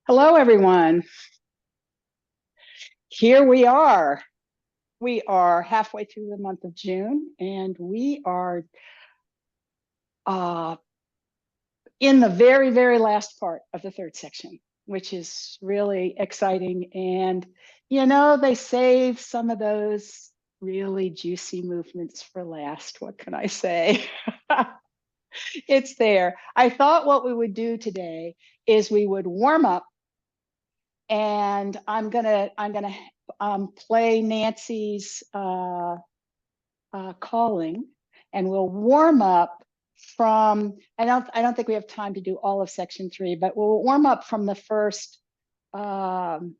Hello, everyone. Here we are. We are halfway through the month of June, and we are uh, in the very, very last part of the third section, which is really exciting. And, they save some of those really juicy movements for last. What can I say? It's there. I thought what we would do today is we would warm up, and I'm gonna play Nancy's calling, and we'll warm up from. I don't think we have time to do all of section 3, but we'll warm up from the first the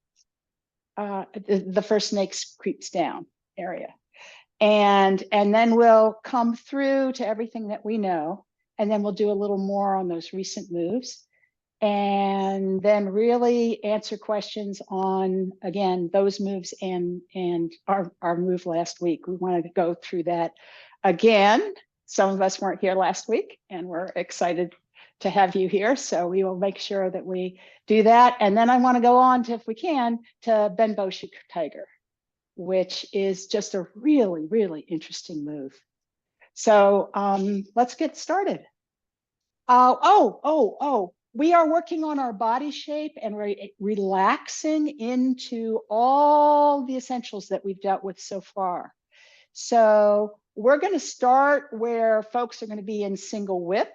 first snake creeps down area, and then we'll come through to everything that we know, and then we'll do a little more on those recent moves, and then really answer questions on, again, those moves and our move last week. We wanted to go through that again. Some of us weren't here last week, and we're excited to have you here, so we will make sure that we do that. And then I want to go on to, if we can, to Benboshi Tiger, which is just a really, really interesting move. So let's get started. We are working on our body shape and relaxing into all the essentials that we've dealt with so far. So we're going to start where folks are going to be in single whip.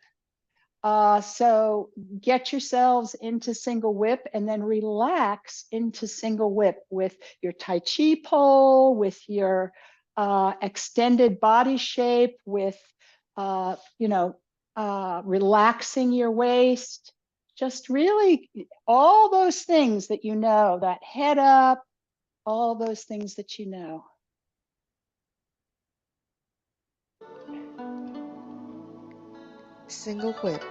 So get yourselves into single whip and then relax into single whip with your Tai Chi pole, with your extended body shape, with, relaxing your waist, just really all those things that that head up, all those things that Single whip.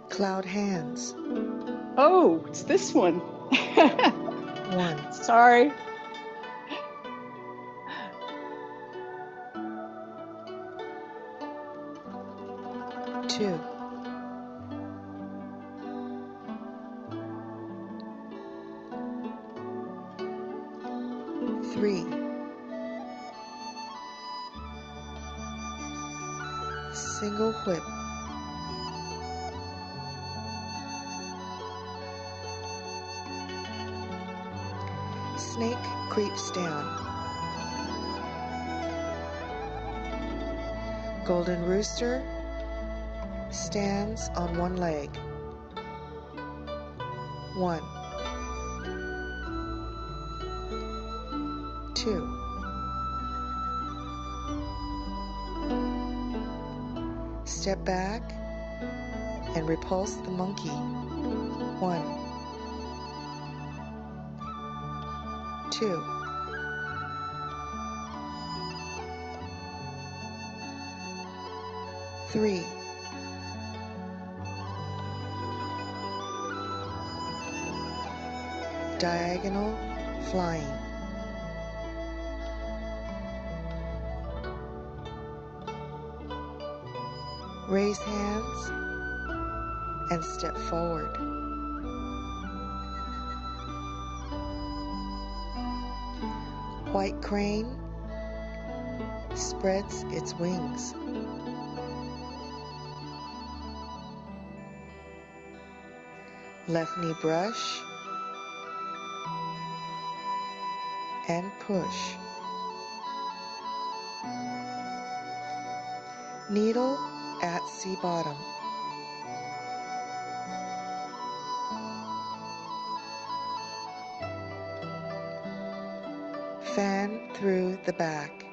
Cloud hands. Oh, it's this one. 1, Sorry. 2, 3, single whip. Snake creeps down. Golden rooster stands on one leg. 1, 2, step back and repulse the monkey. 1, 2, 3, diagonal flying. Raise hands and step forward. White crane spreads its wings. Left knee brush and push. Needle at sea bottom. Fan through the back.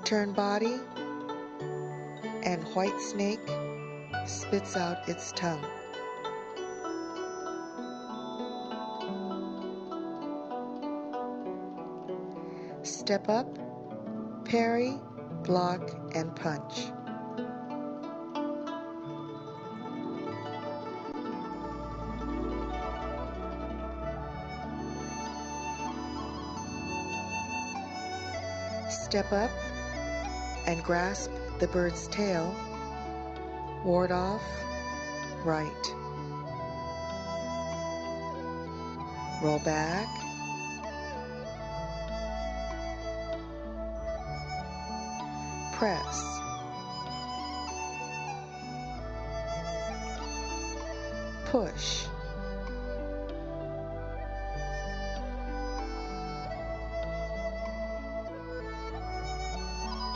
Turn body, and white snake spits out its tongue. Step up, parry, block, and punch. Step up and grasp the bird's tail. Ward off, right. Roll back. Press. Push.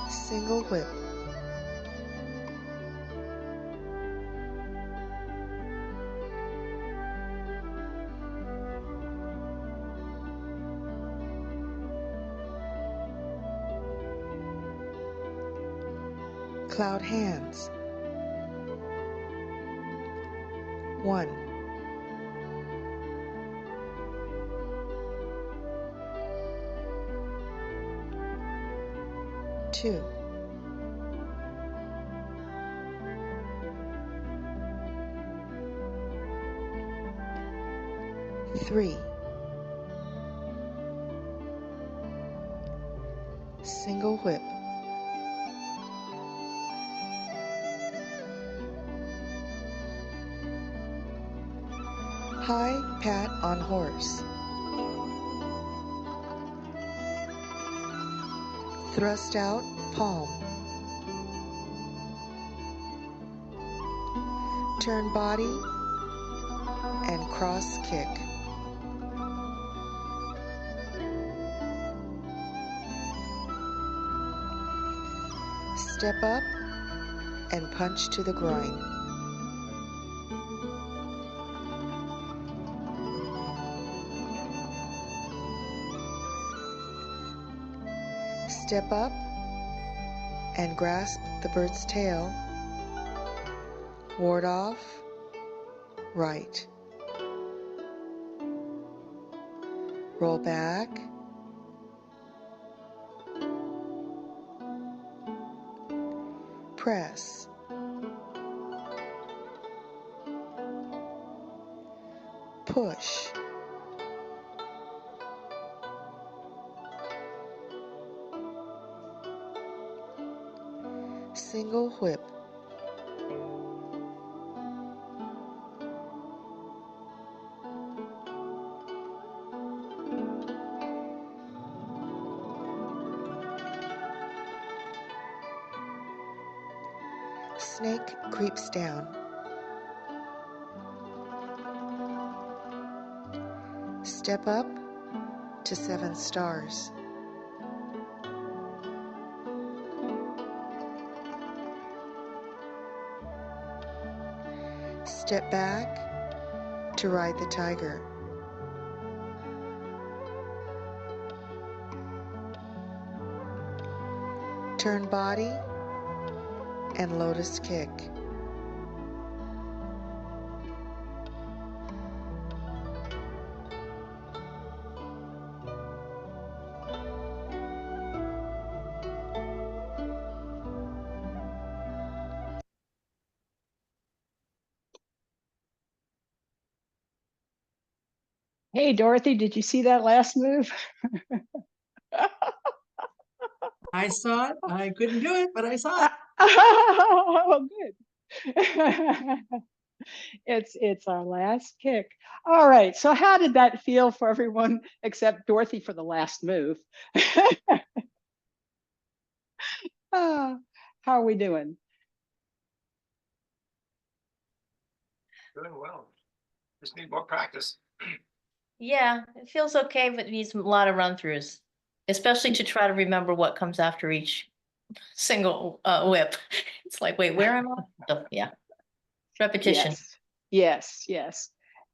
Single whip. Cloud hands. 1, 2, 3, single whip. High pat on horse. Thrust out palm. Turn body and cross kick. Step up and punch to the groin. Step up and grasp the bird's tail. Ward off, right. Roll back. Press. Push. Single whip. Snake creeps down. Step up to 7 stars. Step back to ride the tiger. Turn body and lotus kick. Hey, Dorothy, did you see that last move? I saw it. I couldn't do it, but I saw it. Oh, good. It's our last kick. All right. So how did that feel for everyone except Dorothy for the last move? How are we doing? Doing well. Just need more practice. Yeah, it feels okay, but needs a lot of run-throughs, especially to try to remember what comes after each single whip. It's like, wait, where am I? So, yeah, repetition. Yes.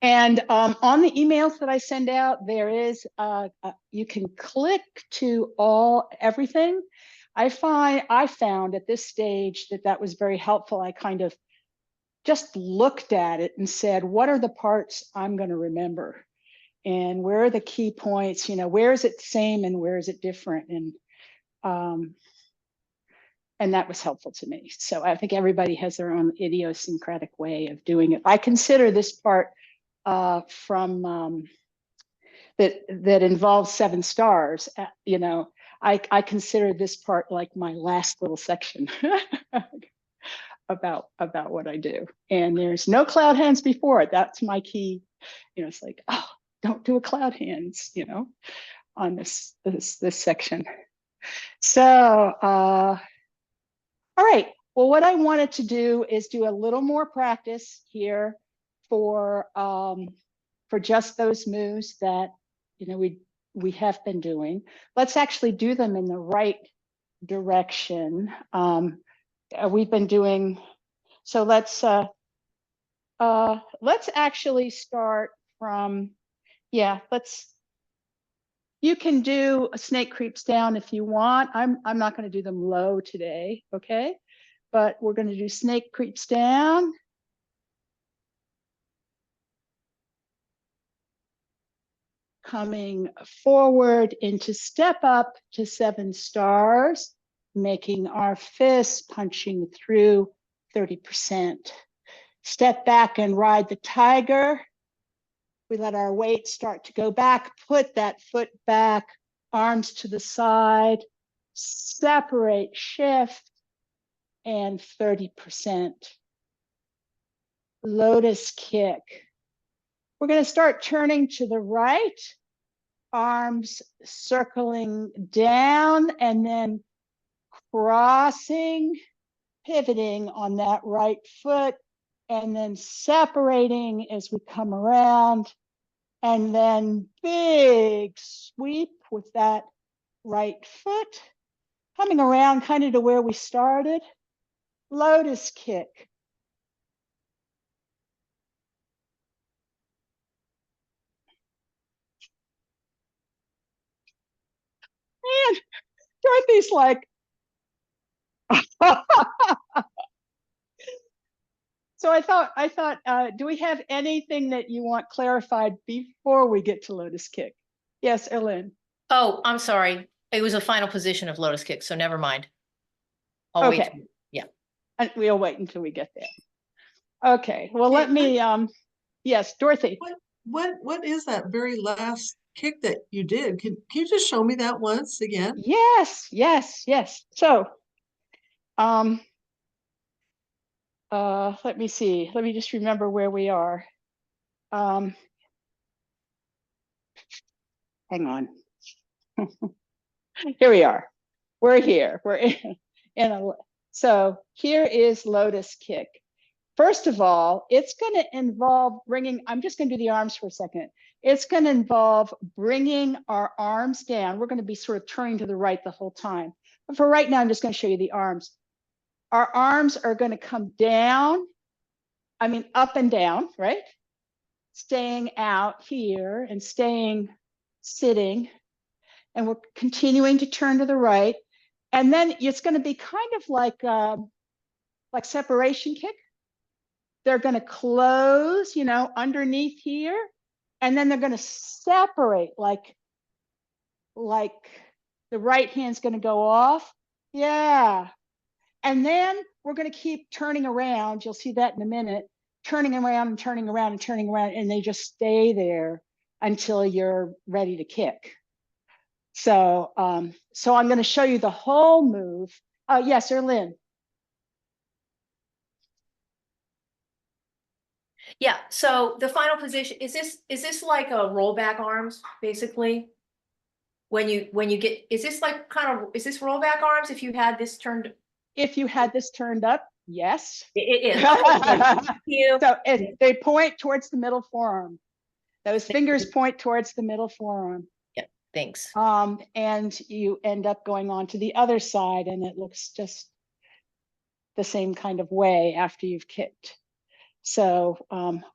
And on the emails that I send out, there is you can click to everything. I found at this stage that was very helpful. I kind of just looked at it and said, what are the parts I'm going to remember? And where are the key points? You know, where is it the same and where is it different? And that was helpful to me. So I think everybody has their own idiosyncratic way of doing it. I consider this part from that involves 7 stars. You know, I consider this part like my last little section about what I do. And there's no cloud hands before it. That's my key. You know, it's like, oh, don't do a cloud hands, you know, on this section. So, all right. Well, what I wanted to do is do a little more practice here for just those moves that, you know, we have been doing. Let's actually do them in the right direction. We've been doing, so let's actually start from, yeah, you can do a snake creeps down if you want. I'm not going to do them low today, okay? But we're going to do snake creeps down. Coming forward into step up to 7 stars, making our fists punching through 30%. Step back and ride the tiger. We let our weight start to go back, put that foot back, arms to the side, separate, shift, and 30%. Lotus kick. We're going to start turning to the right, arms circling down and then crossing, pivoting on that right foot, and then separating as we come around, and then big sweep with that right foot, coming around kind of to where we started. Lotus kick. And Dorothy's like, so I thought, do we have anything that you want clarified before we get to lotus kick? Yes, Erlyn. Oh, I'm sorry. It was a final position of lotus kick, so never mind. I'll wait. Okay. Yeah. And we'll wait until we get there. Okay. Well, let me, yes, Dorothy. What is that very last kick that you did? Can you just show me that once again? Yes, yes, yes. So, let me see. Let me just remember where we are. Hang on. Here we are. We're here. We're in a, so here is lotus kick. First of all, it's going to involve bringing, I'm just going to do the arms for a second. It's going to involve bringing our arms down. We're going to be sort of turning to the right the whole time. But for right now, I'm just going to show you the arms. Our arms are going to come down, I mean, up and down, right? Staying out here and staying sitting. And we're continuing to turn to the right. And then it's going to be kind of like separation kick. They're going to close, you know, underneath here. And then they're going to separate like the right hand's going to go off. Yeah. And then we're going to keep turning around. You'll see that in a minute. Turning around and turning around and turning around. And they just stay there until you're ready to kick. So, so I'm going to show you the whole move. Yes, Erlyn. Yeah. So the final position, is this like a rollback arms, basically? When you get, is this like is this rollback arms if you had this turned? If you had this turned up, yes. It is. Thank you. So they point towards the middle forearm. Those fingers point towards the middle forearm. Yeah, thanks. And you end up going on to the other side and it looks just the same kind of way after you've kicked. So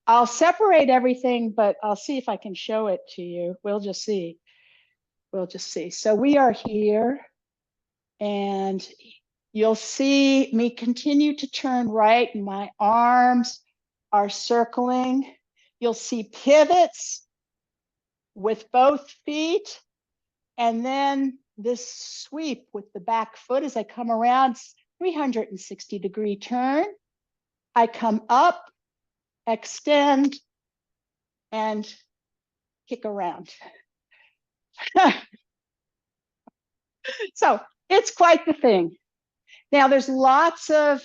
I'll separate everything, but I'll see if I can show it to you. We'll just see. We'll just see. So we are here and you'll see me continue to turn right and my arms are circling. You'll see pivots with both feet and then this sweep with the back foot as I come around, 360-degree turn. I come up, extend, and kick around. So it's quite the thing. Now there's lots of,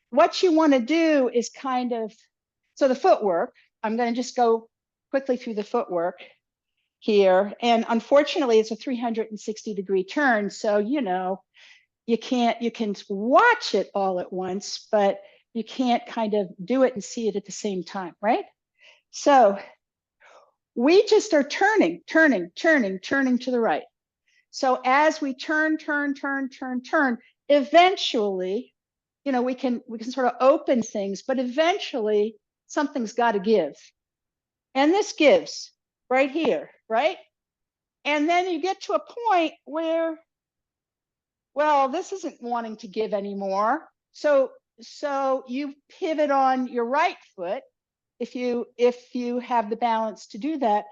what you want to do is kind of, so the footwork, I'm going to just go quickly through the footwork here. And unfortunately, it's a 360-degree turn. So, you know, you can watch it all at once, but you can't kind of do it and see it at the same time, right? So we just are turning to the right. So as we turn, eventually, you know, we can sort of open things, but eventually something's got to give. And this gives right here, right? And then you get to a point where, well, this isn't wanting to give anymore. So you pivot on your right foot if you have the balance to do that,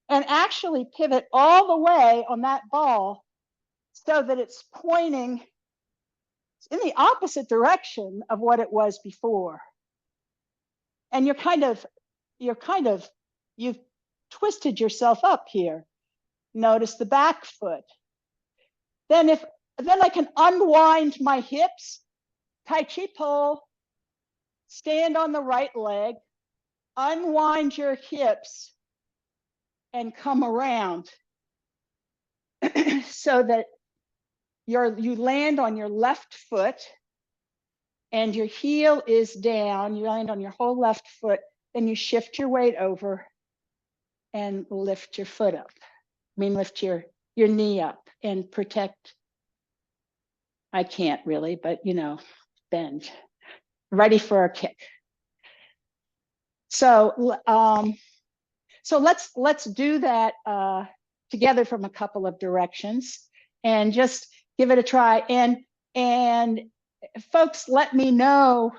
and actually pivot all the way on that ball so that it's pointing in the opposite direction of what it was before. And you've twisted yourself up here. Notice the back foot. Then I can unwind my hips, Tai Chi pole, stand on the right leg, unwind your hips, and come around so that you land on your left foot and your heel is down. You land on your whole left foot, then you shift your weight over and lift your foot up. I mean, lift your knee up and protect. I can't really, but you know, bend. Ready for a kick. So let's do that together from a couple of directions and just give it a try. And folks, let me know,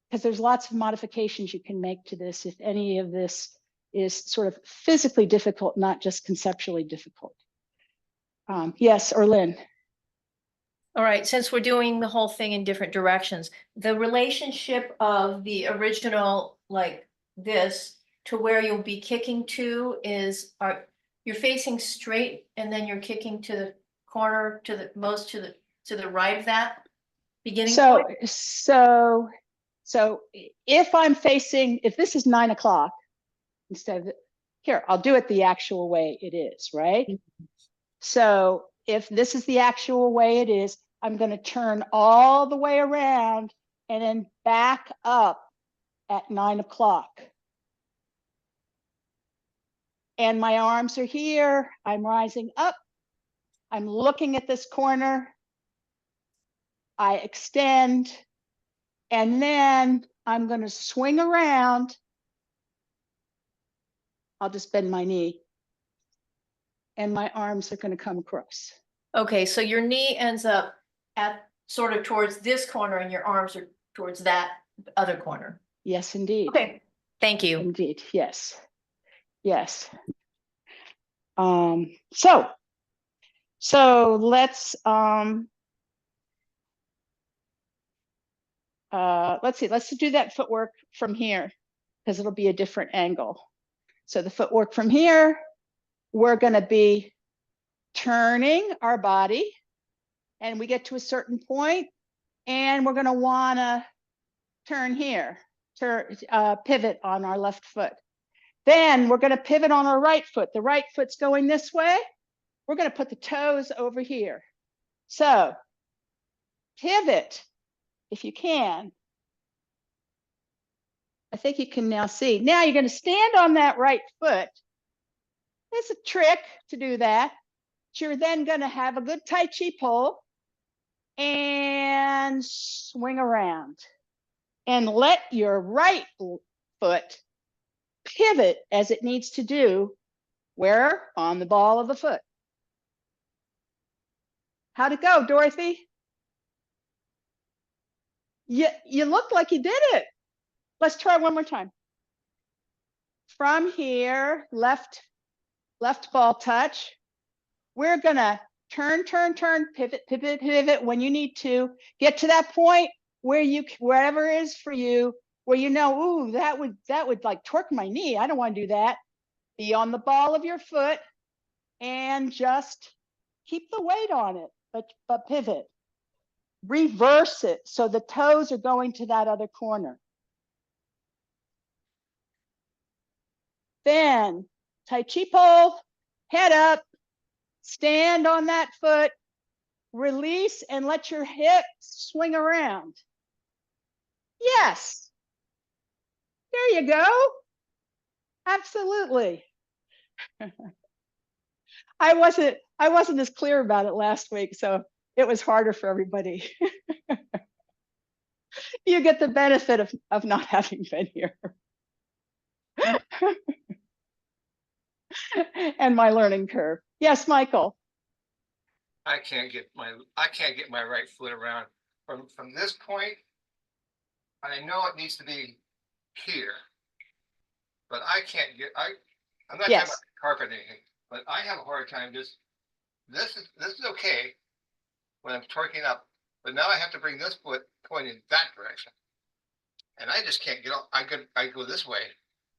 because there's lots of modifications you can make to this if any of this is sort of physically difficult, not just conceptually difficult. Yes, or Lynn. All right, since we're doing the whole thing in different directions, the relationship of the original, like this, to where you'll be kicking to is, you're facing straight and then you're kicking to the corner, to the right of that beginning point? So if this is 9 o'clock, instead of here, I'll do it the actual way it is, right? So if this is the actual way it is, I'm going to turn all the way around and then back up at 9 o'clock. And my arms are here. I'm rising up. I'm looking at this corner. I extend. And then I'm going to swing around. I'll just bend my knee. And my arms are going to come across. Okay, so your knee ends up at sort of towards this corner and your arms are towards that other corner. Yes, indeed. Okay, thank you. Indeed, yes. Yes. So let's see, let's do that footwork from here because it'll be a different angle. So the footwork from here, we're going to be turning our body and we get to a certain point and we're going to want to turn here, pivot on our left foot. Then we're going to pivot on our right foot. The right foot's going this way. We're going to put the toes over here. So pivot if you can. I think you can now see. Now you're going to stand on that right foot. There's a trick to do that. You're then going to have a good Tai Chi pole and swing around and let your right foot pivot as it needs to do, where? On the ball of the foot. How'd it go, Dorothy? You look like you did it. Let's try one more time. From here, left ball touch. We're gonna turn, pivot when you need to. Get to that point where wherever it is for you, where you know, ooh, that would like torque my knee. I don't want to do that. Be on the ball of your foot and just keep the weight on it, but pivot. Reverse it so the toes are going to that other corner. Then Tai Chi pole, head up, stand on that foot, release and let your hips swing around. Yes. There you go. Absolutely. I wasn't as clear about it last week, so it was harder for everybody. You get the benefit of not having been here. And my learning curve. Yes, Michael. I can't get my right foot around from this point. I know it needs to be here, but I can't get. I'm not Yes. talking about carpeting, but I have a hard time just. This is okay when I'm torquing up, but now I have to bring this foot pointing that direction, and I just can't get off. I go this way,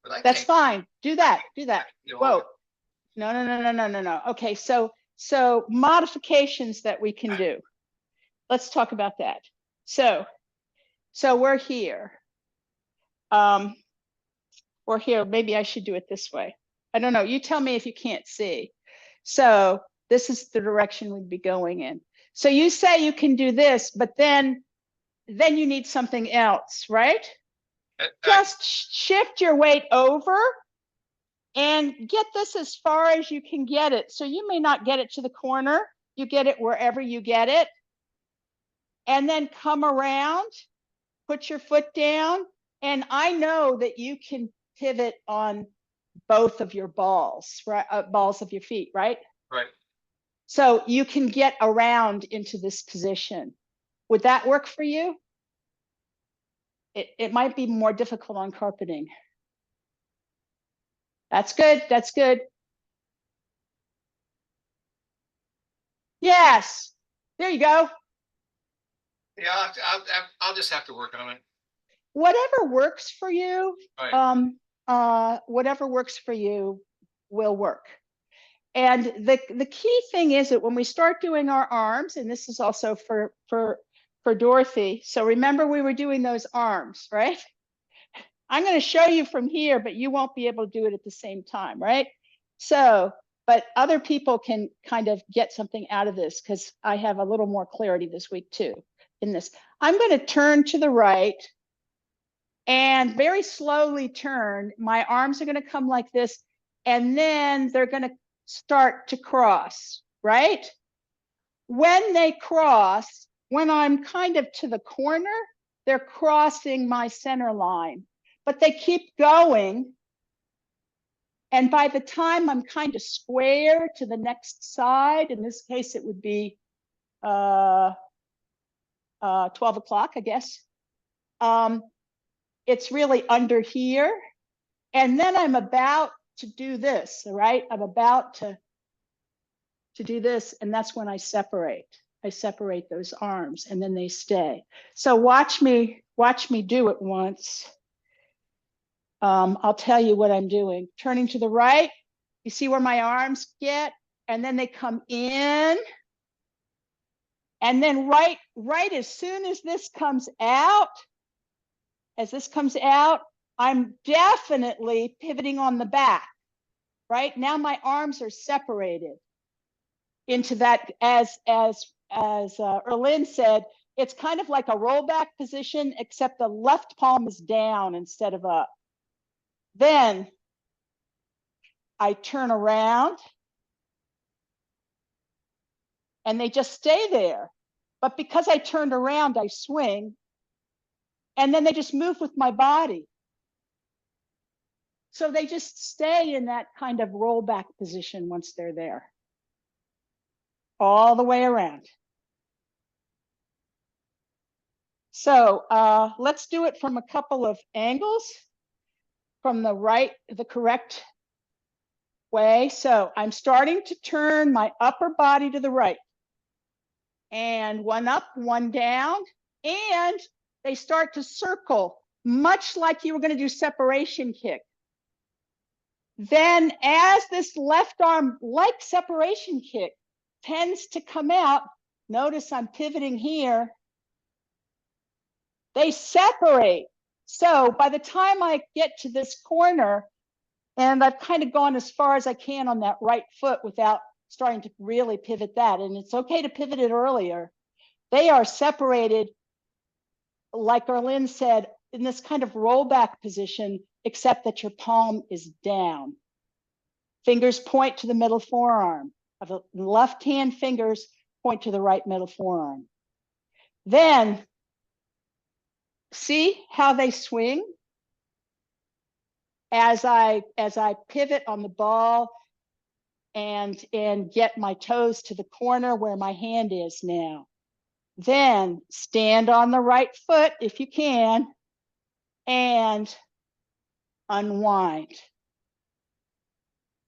but I That's can't. fine. Do that. Do that. You know, Whoa. No. Okay. So modifications that we can do. Let's talk about that. So we're here. We're here. Maybe I should do it this way. I don't know. You tell me if you can't see. So this is the direction we'd be going in. So you say you can do this, but then you need something else, right? Just shift your weight over and get this as far as you can get it. So you may not get it to the corner. You get it wherever you get it. And then come around, put your foot down. And I know that you can pivot on both of your balls, right? Balls of your feet, right? Right. So you can get around into this position. Would that work for you? It might be more difficult on carpeting. That's good. That's good. Yes. There you go. Yeah, I'll just have to work on it. Whatever works for you, Right. whatever works for you will work. And the key thing is that when we start doing our arms, and this is also for Dorothy. So remember we were doing those arms, right? I'm going to show you from here, but you won't be able to do it at the same time, right? So, but other people can kind of get something out of this because I have a little more clarity this week too in this. I'm going to turn to the right and very slowly turn. My arms are going to come like this, and then they're going to start to cross, right? When they cross, when I'm kind of to the corner, they're crossing my center line, but they keep going. And by the time I'm kind of square to the next side, in this case, it would be 12 o'clock, I guess. It's really under here. And then I'm about to do this, right? I'm about to do this, and that's when I separate. I separate those arms, and then they stay. So watch me do it once. I'll tell you what I'm doing. Turning to the right, you see where my arms get, and then they come in. And then right as soon as this comes out, I'm definitely pivoting on the back. Right now, my arms are separated into that, as Erlyn said, it's kind of like a rollback position, except the left palm is down instead of up. Then I turn around and they just stay there. But because I turned around, I swing, and then they just move with my body. So they just stay in that kind of rollback position once they're there. All the way around. So let's do it from a couple of angles. From the right, the correct way. So I'm starting to turn my upper body to the right. And one up, one down. And they start to circle, much like you were going to do separation kick. Then as this left arm, like separation kick, tends to come out. Notice I'm pivoting here. They separate. So by the time I get to this corner, and I've kind of gone as far as I can on that right foot without starting to really pivot that, and it's okay to pivot it earlier, they are separated, like Arlene said, in this kind of rollback position, except that your palm is down. Fingers point to the middle forearm. The left hand fingers point to the right middle forearm. Then, see how they swing? As I pivot on the ball and get my toes to the corner where my hand is now. Then stand on the right foot if you can and unwind.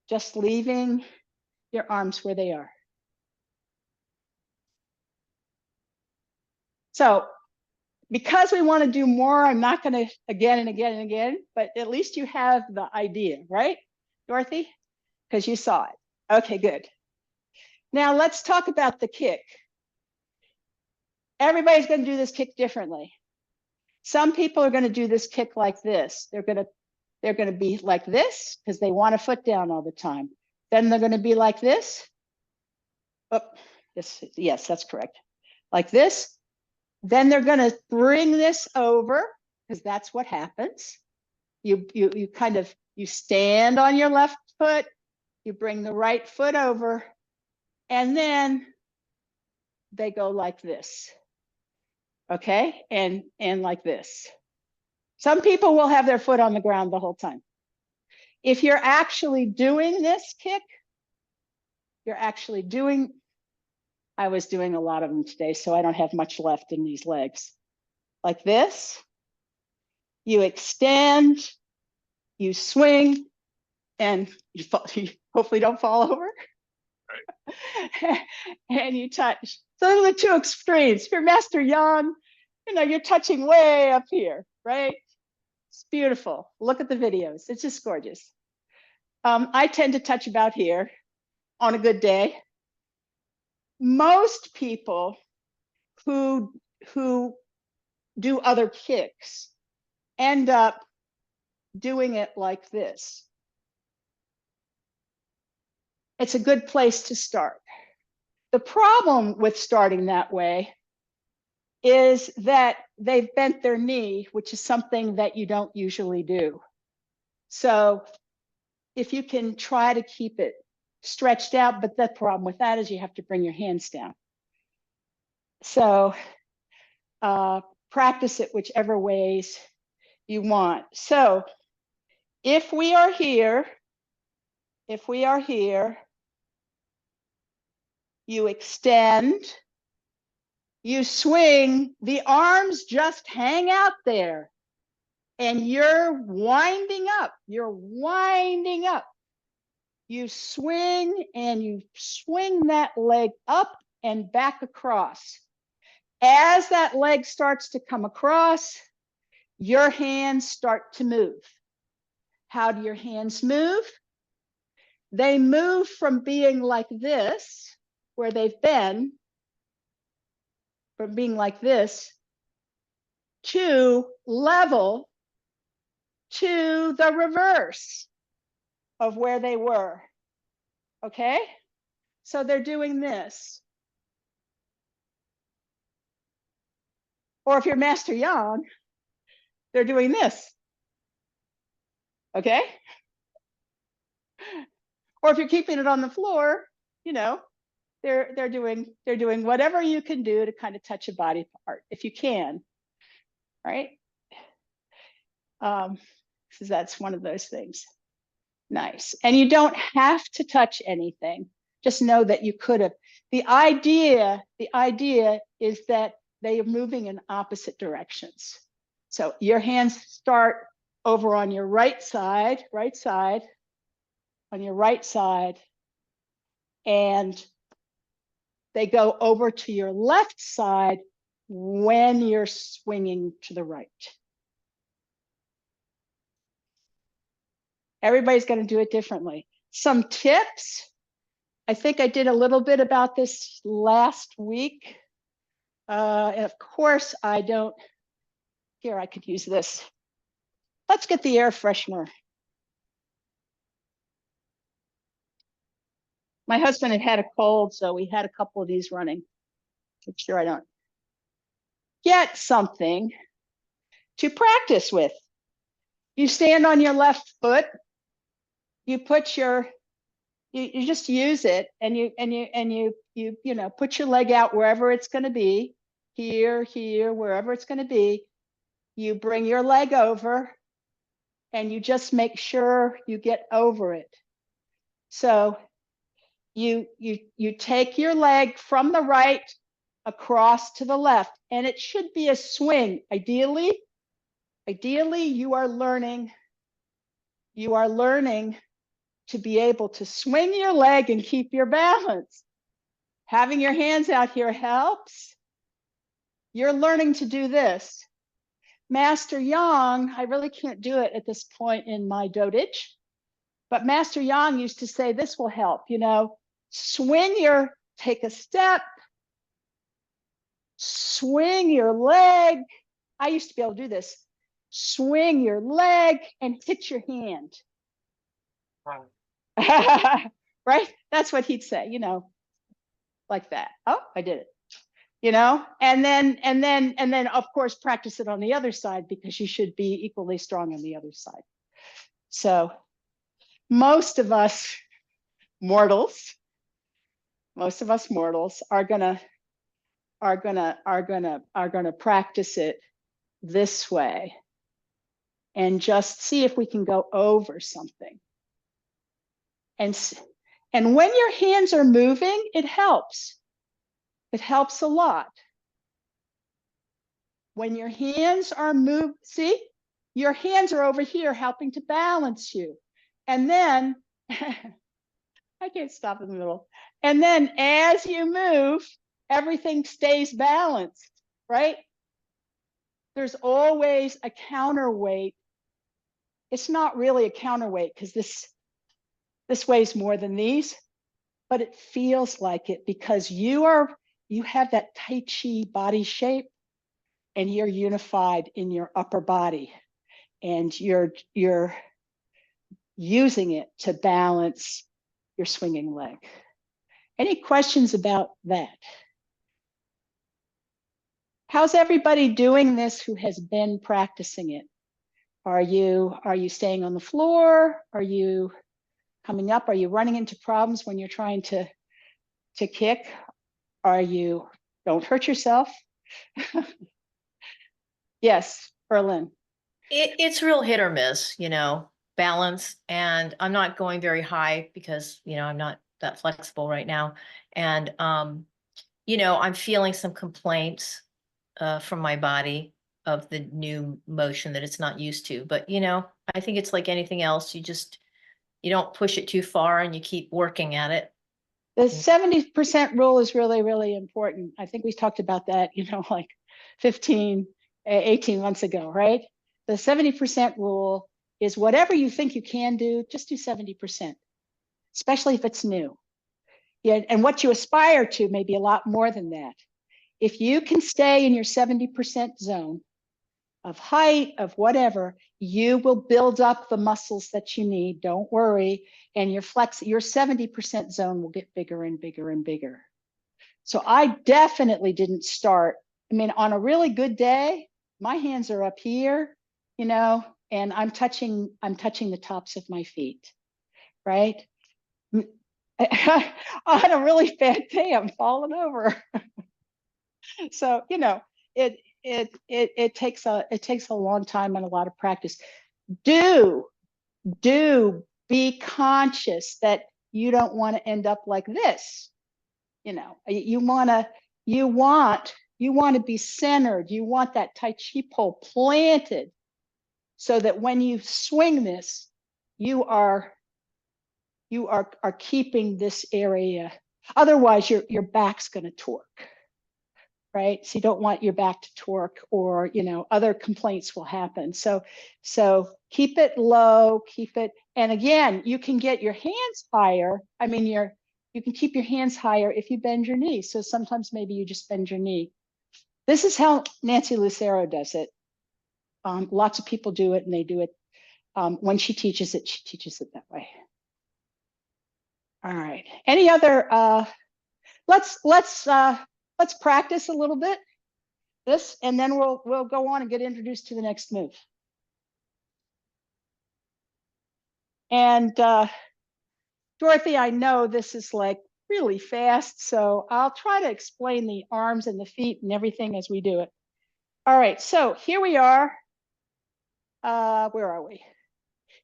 Just leaving your arms where they are. So because we want to do more, I'm not going to again and again and again, but at least you have the idea, right, Dorothy? Because you saw it. Okay, good. Now let's talk about the kick. Everybody's going to do this kick differently. Some people are going to do this kick like this. They're going to be like this because they want a foot down all the time. Then they're going to be like this. Oh, yes, that's correct. Like this. Then they're going to bring this over because that's what happens. You stand on your left foot, you bring the right foot over, and then they go like this. Okay, and like this. Some people will have their foot on the ground the whole time. If you're actually doing this kick, I was doing a lot of them today, so I don't have much left in these legs. Like this, you extend, you swing, and you hopefully don't fall over. Right. And you touch. So those are the two extremes. If you're Master Yang, you're touching way up here, right? It's beautiful. Look at the videos. It's just gorgeous. I tend to touch about here on a good day. Most people who do other kicks end up doing it like this. It's a good place to start. The problem with starting that way is that they've bent their knee, which is something that you don't usually do. So if you can try to keep it stretched out, but the problem with that is you have to bring your hands down. So practice it whichever ways you want. So if we are here, you extend, you swing, the arms just hang out there, and you're winding up, You swing and you swing that leg up and back across. As that leg starts to come across, your hands start to move. How do your hands move? They move from being like this, where they've been, from being like this, to level, to the reverse of where they were. Okay? So they're doing this. Or if you're Master Yang, they're doing this. Okay? Or if you're keeping it on the floor, they're doing whatever you can do to kind of touch a body part, if you can, right? So that's one of those things. Nice. And you don't have to touch anything. Just know that you could have. The idea is that they are moving in opposite directions. So your hands start over on your right side, on your right side, and they go over to your left side when you're swinging to the right. Everybody's going to do it differently. Some tips I think I did a little bit about this last week. And of course, I don't, here, I could use this. Let's get the air freshener. My husband had a cold, so we had a couple of these running. Make sure I don't get something to practice with. You stand on your left foot, you put your, you just use it, and you know, put your leg out wherever it's going to be, here, wherever it's going to be. You bring your leg over, and you just make sure you get over it. So you take your leg from the right across to the left, and it should be a swing. Ideally, you are learning to be able to swing your leg and keep your balance. Having your hands out here helps. You're learning to do this. Master Yang, I really can't do it at this point in my dotage, but Master Yang used to say this will help, you know, take a step, swing your leg. I used to be able to do this. Swing your leg and hit your hand. Right? That's what he'd say, you know, like that. Oh, I did it. You know, and then of course practice it on the other side, because you should be equally strong on the other side. So most of us mortals are gonna practice it this way and just see if we can go over something. And when your hands are moving, it helps. It helps a lot. When your hands are moved, see, your hands are over here helping to balance you. And then, I can't stop in the middle. And then as you move, everything stays balanced, right? There's always a counterweight. It's not really a counterweight, because this weighs more than these, but it feels like it, because you have that Tai Chi body shape, and you're unified in your upper body, and you're using it to balance your swinging leg. Any questions about that? How's everybody doing this who has been practicing it? Are you staying on the floor? Are you coming up? Are you running into problems when you're trying to kick? Don't hurt yourself. Yes, Berlin. It's real hit or miss, you know, balance. And I'm not going very high because, you know, I'm not that flexible right now. And, you know, I'm feeling some complaints from my body of the new motion that it's not used to. But, you know, I think it's like anything else. You don't push it too far, and you keep working at it. The 70% rule is really, really important. I think we talked about that, you know, like 18 months ago, right? The 70% rule is whatever you think you can do, just do 70%, especially if it's new. Yeah, and what you aspire to may be a lot more than that. If you can stay in your 70% zone of height, of whatever, you will build up the muscles that you need. Don't worry. And your 70% zone will get bigger and bigger and bigger. So I definitely didn't start. I mean, on a really good day, my hands are up here, you know, and I'm touching the tops of my feet, right? On a really bad day, I'm falling over. So, you know, it takes a long time and a lot of practice. Do be conscious that you don't want to end up like this. You know, you want to be centered. You want that Tai Chi pole planted, so that when you swing this, you are keeping this area. Otherwise, your back's going to torque. Right? So you don't want your back to torque, or, you know, other complaints will happen. So keep it low, and again, you can get your hands higher. I mean, You can keep your hands higher if you bend your knee. So sometimes maybe you just bend your knee. This is how Nancy Lucero does it. Lots of people do it, and they do it when she teaches it that way. All right. Any other? Let's practice a little bit this, and then we'll go on and get introduced to the next move. And Dorothy, I know this is like really fast, so I'll try to explain the arms and the feet and everything as we do it. All right, so here we are. Where are we?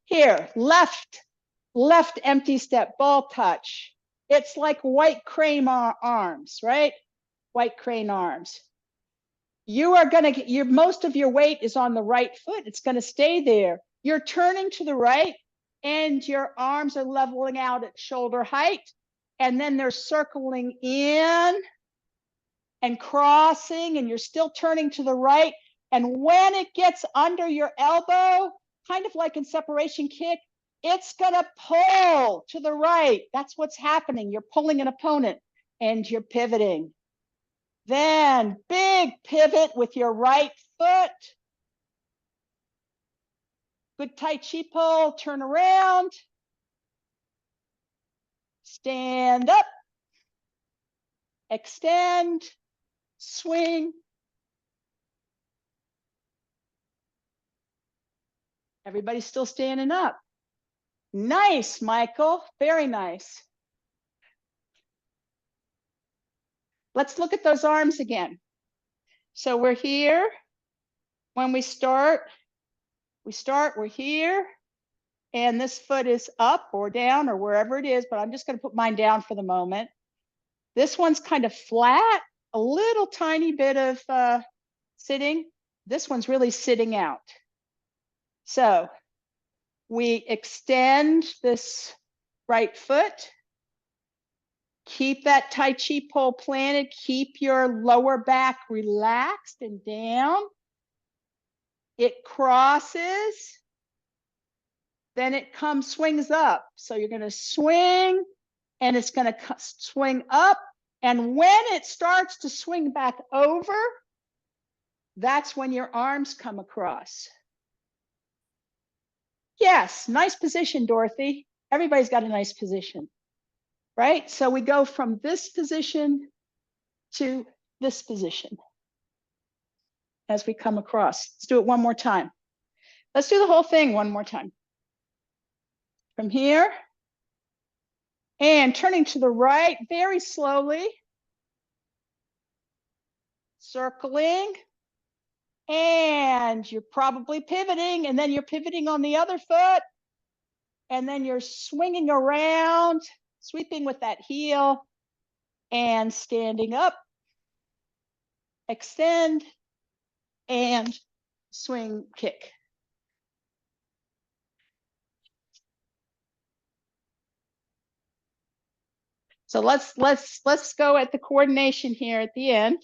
Here, left empty step, ball touch. It's like white crane arms, right? White crane arms. You are gonna get most of your weight is on the right foot. It's gonna stay there. You're turning to the right, and your arms are leveling out at shoulder height, and then they're circling in and crossing, and you're still turning to the right. And when it gets under your elbow, kind of like in separation kick, it's gonna pull to the right. That's what's happening. You're pulling an opponent and you're pivoting. Then big pivot with your right foot. Good Tai Chi pull, turn around. Stand up. Extend. Swing. Everybody's still standing up. Nice, Michael. Very nice. Let's look at those arms again. So we're here. When we start, we're here. And this foot is up or down or wherever it is, but I'm just going to put mine down for the moment. This one's kind of flat, a little tiny bit of sitting. This one's really sitting out. So we extend this right foot. Keep that Tai Chi pole planted. Keep your lower back relaxed and down. It crosses. Then it swings up. So you're going to swing, and it's going to swing up. And when it starts to swing back over, that's when your arms come across. Yes, nice position, Dorothy. Everybody's got a nice position, right? So we go from this position to this position as we come across. Let's do it one more time. Let's do the whole thing one more time. From here, and turning to the right very slowly, circling, and you're probably pivoting, and then you're pivoting on the other foot, and then you're swinging around, sweeping with that heel, and standing up, extend, and swing kick. So let's go at the coordination here at the end.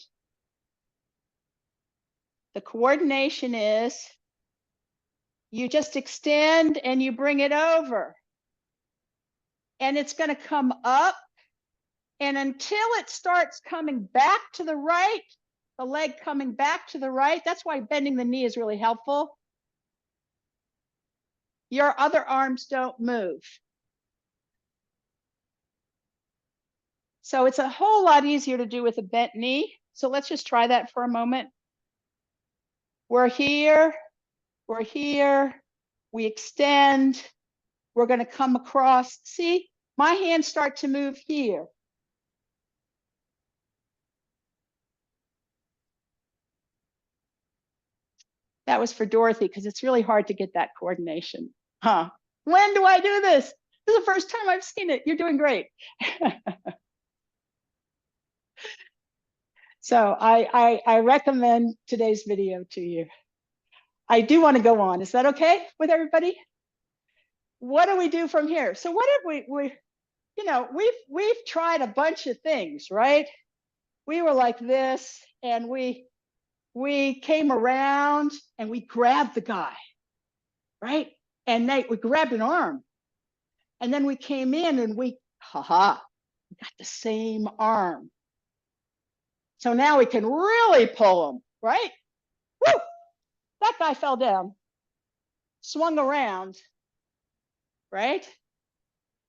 The coordination is you just extend and you bring it over. And it's going to come up. And until it starts coming back to the right, the leg coming back to the right, that's why bending the knee is really helpful. Your other arms don't move. So it's a whole lot easier to do with a bent knee. So let's just try that for a moment. We're here, we extend, we're going to come across. See, my hands start to move here. That was for Dorothy, because it's really hard to get that coordination. Huh? When do I do this? This is the first time I've seen it. You're doing great. So I recommend today's video to you. I do want to go on. Is that okay with everybody? What do we do from here? So what if we've tried a bunch of things, right? We were like this, and we came around and we grabbed the guy, right? And we grabbed an arm, and then we came in and we We got the same arm. So now we can really pull him, right? Woo! That guy fell down, swung around, right?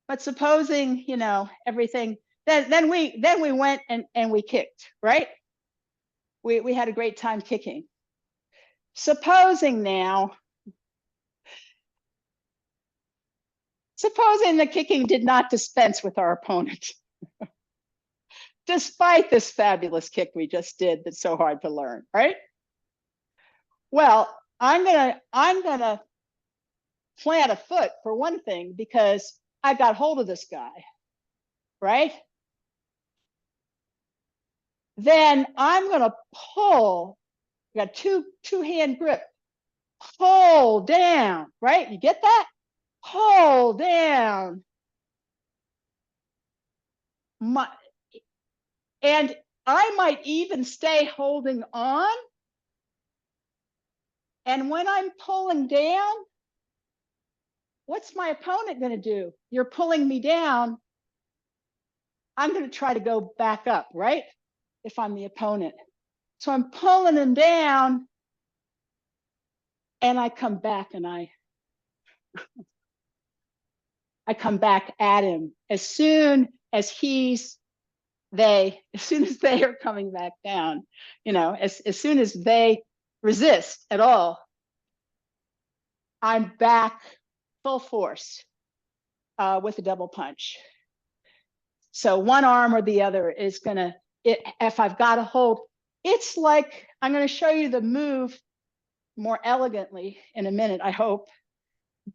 But supposing, you know, everything, then we went and we kicked, right? We had a great time kicking. Supposing the kicking did not dispense with our opponent, despite this fabulous kick we just did that's so hard to learn, right? Well, I'm gonna plant a foot for one thing, because I got hold of this guy, right? Then I'm gonna pull, got two-hand grip, pull down, right? You get that? Pull down. And I might even stay holding on. And when I'm pulling down, what's my opponent going to do? You're pulling me down. I'm going to try to go back up, right? If I'm the opponent. So I'm pulling him down, and I come back and I come back at him as soon as they are coming back down, you know, as soon as they resist at all, I'm back full force with a double punch. So one arm or the other is gonna, if I've got a hold, it's like, I'm gonna show you the move more elegantly in a minute, I hope,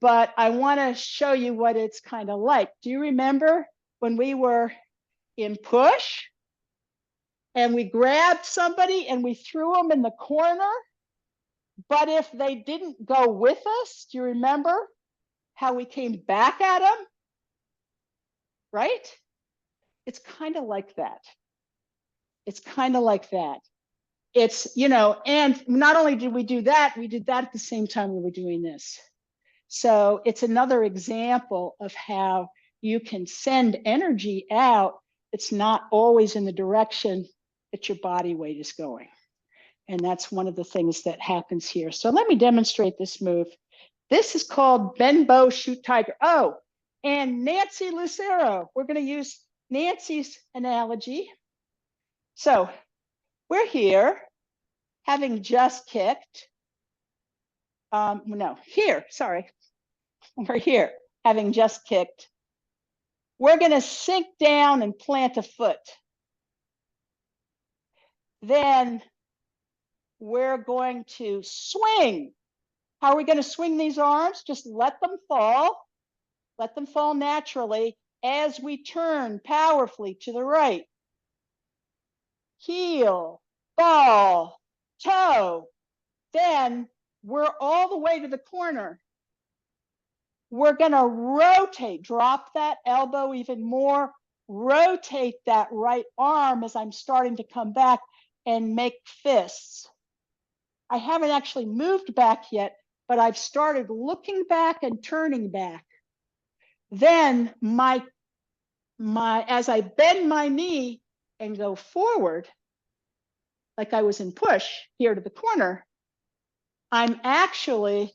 but I wanna show you what it's kind of like. Do you remember when we were in push and we grabbed somebody and we threw them in the corner? But if they didn't go with us, do you remember how we came back at them? Right? It's kind of like that. It's kind of like that. It's, you know, and not only did we do that, we did that at the same time we were doing this. So it's another example of how you can send energy out. It's not always in the direction that your body weight is going. And that's one of the things that happens here. So let me demonstrate this move. This is called bend bow, shoot tiger. Oh, and Nancy Lucero, we're going to use Nancy's analogy. So we're here, having just kicked. No, here, sorry. We're here, having just kicked. We're going to sink down and plant a foot. Then we're going to swing. How are we going to swing these arms? Just let them fall. Let them fall naturally as we turn powerfully to the right. Heel, ball, toe. Then we're all the way to the corner. We're going to rotate, drop that elbow even more, rotate that right arm as I'm starting to come back and make fists. I haven't actually moved back yet, but I've started looking back and turning back. Then as I bend my knee and go forward, like I was in push here to the corner, I'm actually,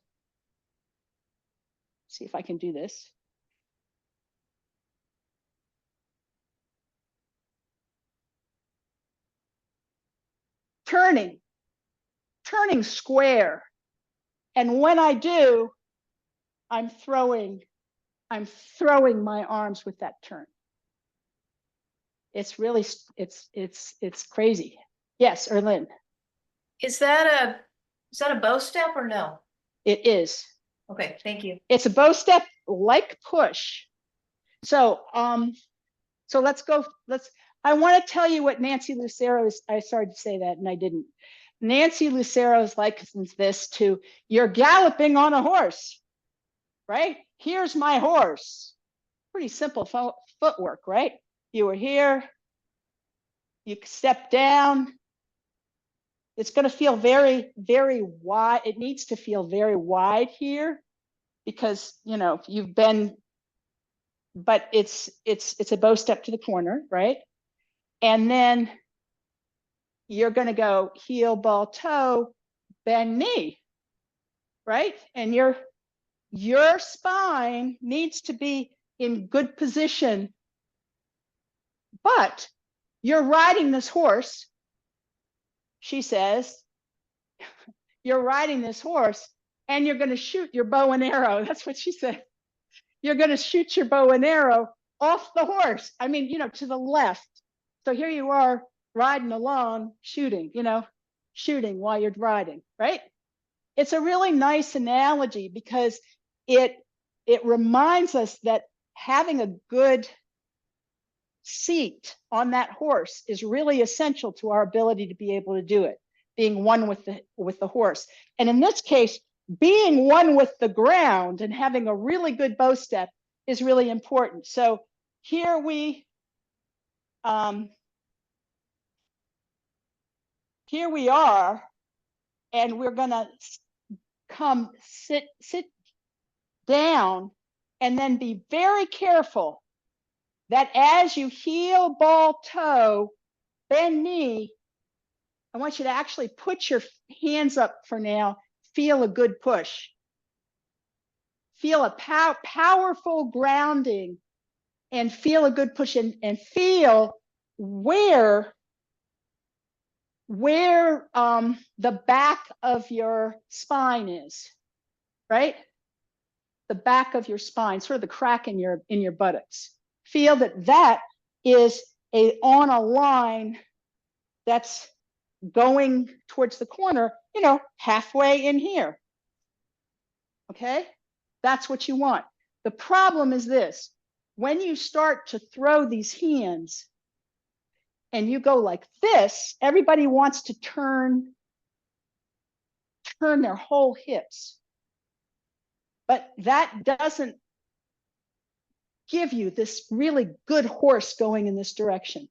see if I can do this. Turning square. And when I do, I'm throwing my arms with that turn. It's really, it's crazy. Yes, Erlyn. Is that a bow step or no? It is. Okay, thank you. It's a bow step like push. So, so I want to tell you what Nancy Lucero is. I started to say that and I didn't. Nancy Lucero is likens this to, you're galloping on a horse, right? Here's my horse. Pretty simple footwork, right? You were here, you step down. It's going to feel very, very wide. It needs to feel very wide here because, you know, you've been but it's a bow step to the corner, right? And then you're going to go heel, ball, toe, bend knee, right? And your spine needs to be in good position, but you're riding this horse, she says, you're riding this horse and you're going to shoot your bow and arrow. That's what she said. You're going to shoot your bow and arrow off the horse. I mean, to the left. So here you are riding along, shooting, shooting while you're riding, right? It's a really nice analogy because it reminds us that having a good seat on that horse is really essential to our ability to be able to do it, being one with the horse. And in this case, being one with the ground and having a really good bow step is really important. So here we are, and we're gonna come sit down and then be very careful that as you heel, ball, toe, bend knee, I want you to actually put your hands up for now. Feel a good push. Feel a powerful grounding and feel a good push and feel where the back of your spine is, right? The back of your spine, sort of the crack in your buttocks. Feel that is on a line that's going towards the corner, halfway in here. Okay? That's what you want. The problem is this: when you start to throw these hands and you go like this, everybody wants to turn their whole hips. But that doesn't give you this really good horse going in this direction.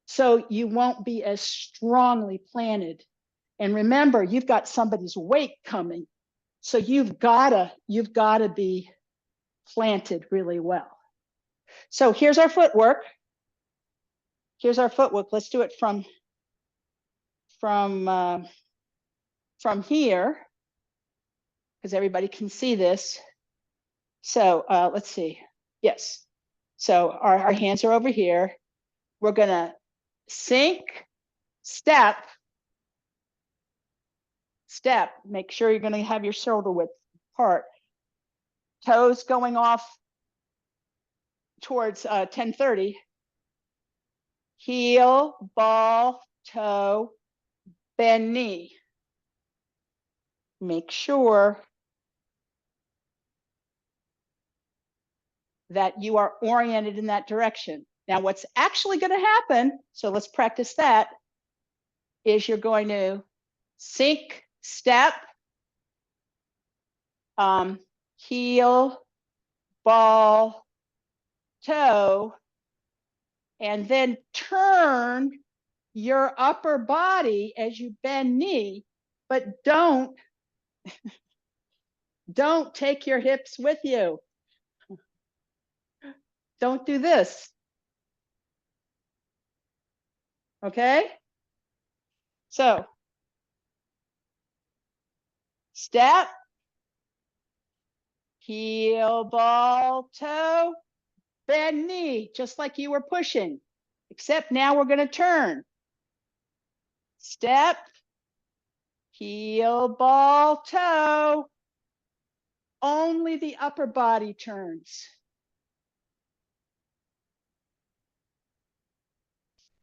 So you won't be as strongly planted. And remember, you've got somebody's weight coming. So you've gotta be planted really well. So here's our footwork. Let's do it from here, because everybody can see this. So let's see. Yes. So our hands are over here. We're gonna sink, step. Make sure you're gonna have your shoulder width apart. Toes going off towards 1030. Heel, ball, toe, bend knee. Make sure that you are oriented in that direction. Now, what's actually going to happen, so let's practice that, is you're going to sink, step, heel, ball, toe, and then turn your upper body as you bend knee, but don't take your hips with you. Don't do this. Okay? So, step, heel, ball, toe, bend knee, just like you were pushing, except now we're going to turn. Step, heel, ball, toe. Only the upper body turns.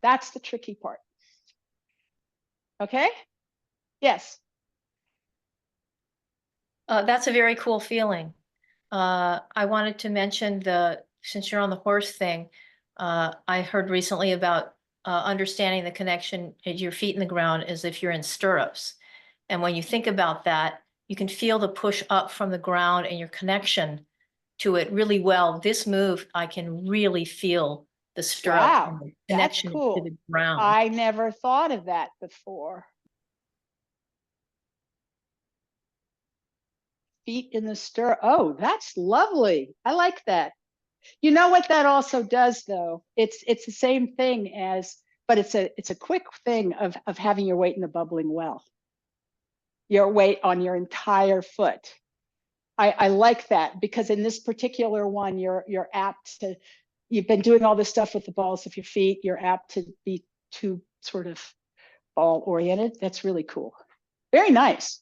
That's the tricky part. Okay? Yes. That's a very cool feeling. I wanted to mention since you're on the horse thing, I heard recently about understanding the connection at your feet in the ground as if you're in stirrups. And when you think about that, you can feel the push up from the ground and your connection to it really well. This move, I can really feel the stirrup Wow, and the that's connection cool. to the ground. I never thought of that before. feet in the stirrup. Oh, that's lovely. I like that. You know what that also does though? It's the same thing as, but it's a quick thing of having your weight in the bubbling well. Your weight on your entire foot. I like that because in this particular one, you're apt to, you've been doing all this stuff with the balls of your feet. You're apt to be too sort of ball oriented. That's really cool. Very nice.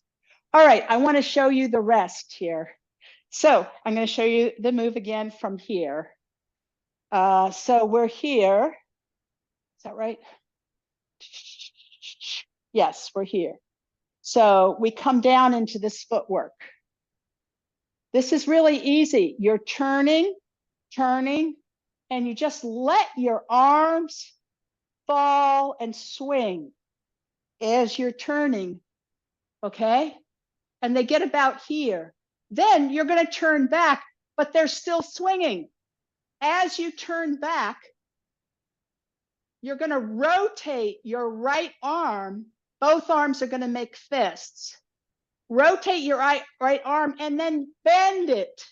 All right, I want to show you the rest here. So I'm going to show you the move again from here. So we're here. Is that right? Yes, we're here. So we come down into this footwork. This is really easy. You're turning, and you just let your arms fall and swing as you're turning, okay? And they get about here. Then you're going to turn back, but they're still swinging. As you turn back, you're going to rotate your right arm. Both arms are going to make fists. Rotate your right arm and then bend it.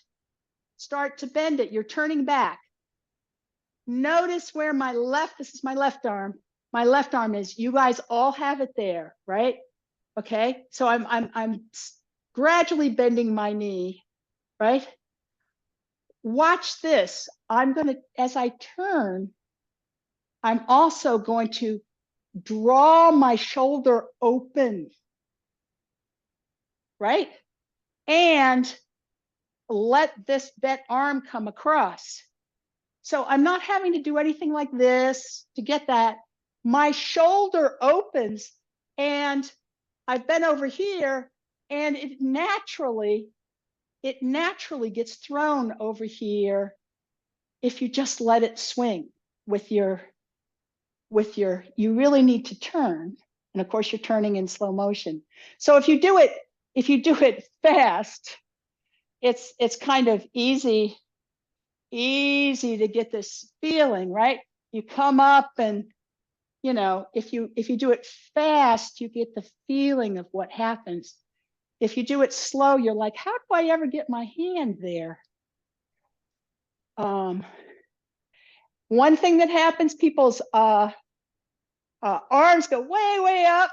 Start to bend it. You're turning back. Notice where my left, this is my left arm. My left arm is, you guys all have it there, right? Okay, so I'm gradually bending my knee, right? Watch this. I'm going to, as I turn, I'm also going to draw my shoulder open, right? And let this bent arm come across. So I'm not having to do anything like this to get that. My shoulder opens and I've been over here and it naturally gets thrown over here if you just let it swing with your, you really need to turn. And of course you're turning in slow motion. So if you do it fast, it's kind of easy to get this feeling, right? You come up and, you know, if you do it fast, you get the feeling of what happens. If you do it slow, you're like, how do I ever get my hand there? One thing that happens, people's arms go way up.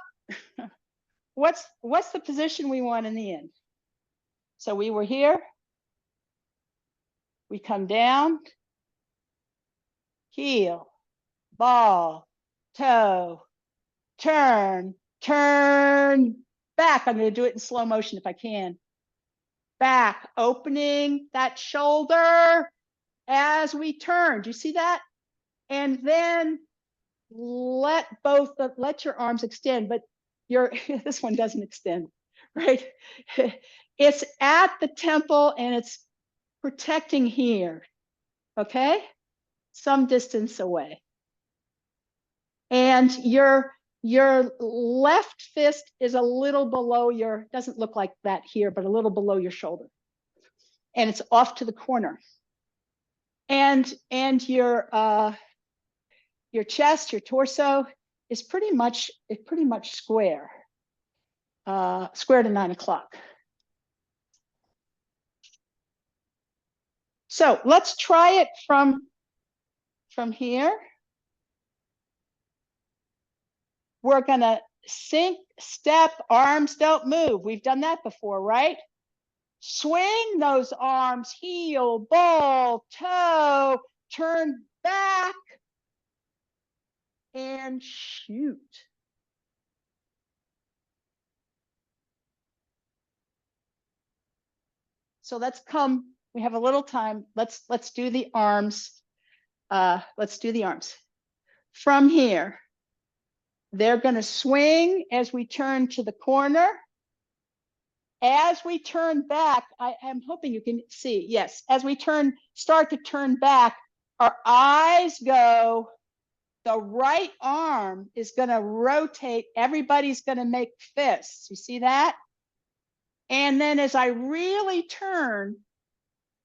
What's the position we want in the end? So we were here. We come down, heel, ball, toe, turn back. I'm going to do it in slow motion if I can. Back, opening that shoulder as we turn. Do you see that? And then let your arms extend, but this one doesn't extend, right? It's at the temple and it's protecting here, okay? Some distance away. And your left fist is a little below your, doesn't look like that here, but a little below your shoulder. And it's off to the corner. And your chest, your torso is pretty much square. Square to 9 o'clock. So let's try it from here. We're gonna sink, step, arms don't move. We've done that before, right? Swing those arms, heel, ball, toe, turn back, and shoot. So let's come, we have a little time. Let's do the arms. Let's do the arms. From here, they're gonna swing as we turn to the corner. As we turn back, I'm hoping you can see, yes, as we start to turn back, our eyes go, the right arm is gonna rotate, everybody's gonna make fists, you see that? And then as I really turn,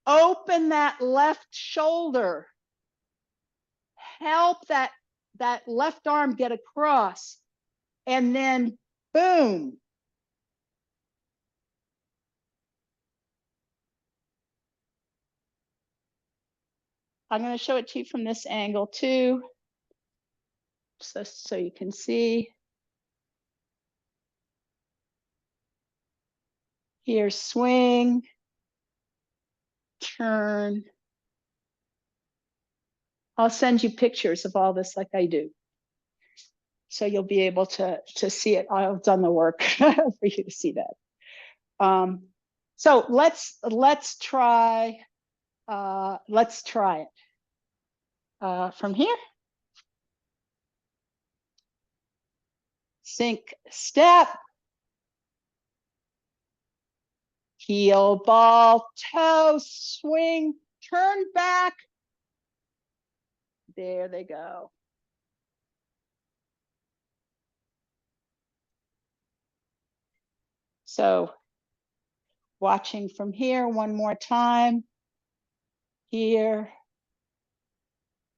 open that left shoulder, help that left arm get across, and then boom. I'm going to show it to you from this angle too. So you can see. Here, swing, turn. I'll send you pictures of all this like I do. So you'll be able to see it. I've done the work for you to see that. So let's try it from here. Sink, step, heel, ball, toe, swing, turn back. There they go. So watching from here one more time. Here,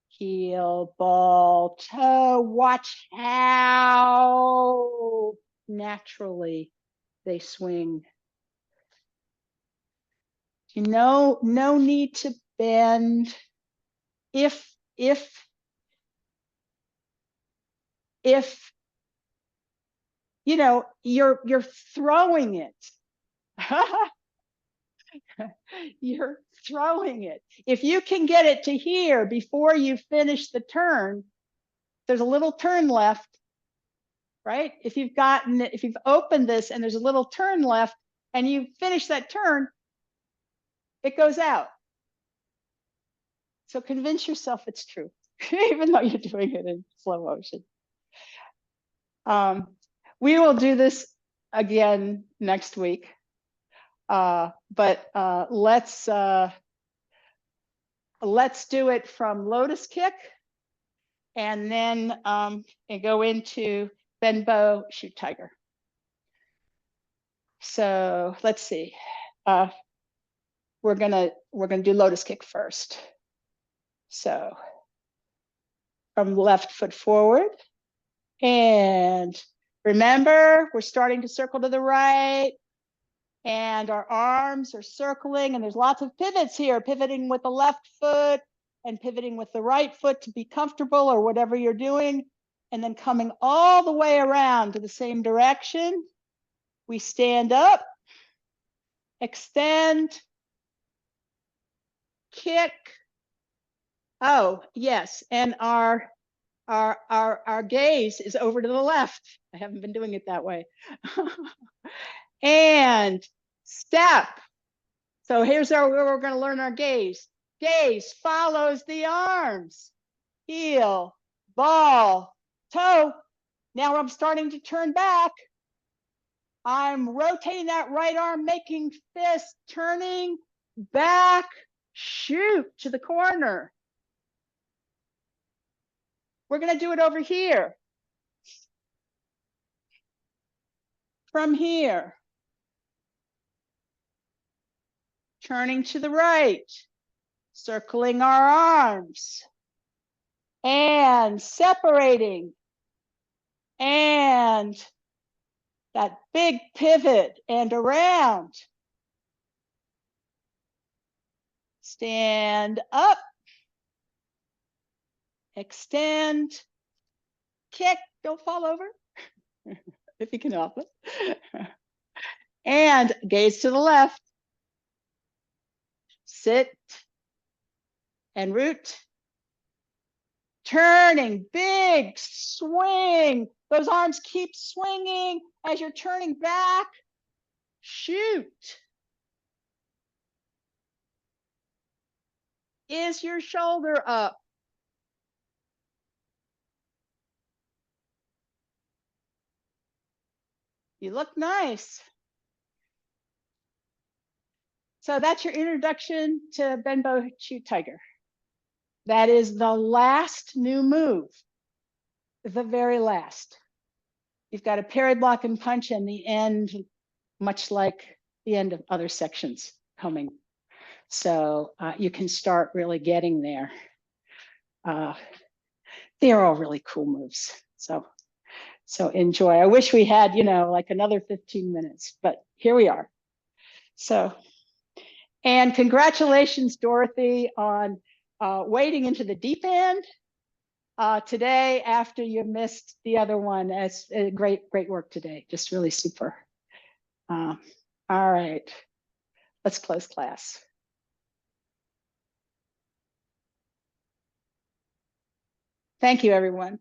heel, ball, toe. Watch how naturally they swing. You know, no need to bend. If you know you're throwing it. You're throwing it. If you can get it to here before you finish the turn, there's a little turn left, right? If you've opened this and there's a little turn left and you finish that turn, it goes out. So convince yourself it's true, even though you're doing it in slow motion. We will do this again next week. But let's do it from lotus kick and then and go into bend bow, shoot tiger. So let's see. We're gonna do lotus kick first. So from left foot forward, and remember we're starting to circle to the right. And our arms are circling, and there's lots of pivots here, pivoting with the left foot and pivoting with the right foot to be comfortable or whatever you're doing, and then coming all the way around to the same direction. We stand up, extend, kick. Oh, yes, and our gaze is over to the left. I haven't been doing it that way. And step. So here's where we're going to learn our gaze. Gaze follows the arms. Heel, ball, toe. Now I'm starting to turn back. I'm rotating that right arm, making fist, turning back, shoot to the corner. We're going to do it over here. From here. Turning to the right, circling our arms, and separating, and that big pivot and around. Stand up, extend, kick, don't fall over, if you can help it. And gaze to the left. Sit and root. Turning, big swing. Those arms keep swinging as you're turning back. Shoot. Is your shoulder up? You look nice. So that's your introduction to bend bow, shoot tiger. That is the last new move, the very last. You've got a parry, block, and punch, and the end, much like the end of other sections coming. So you can start really getting there. They're all really cool moves. So enjoy. I wish we had, like another 15 minutes, but here we are. So, and congratulations, Dorothy, on wading into the deep end today after you missed the other one. As great work today, just really super. All right, let's close class. Thank you, everyone.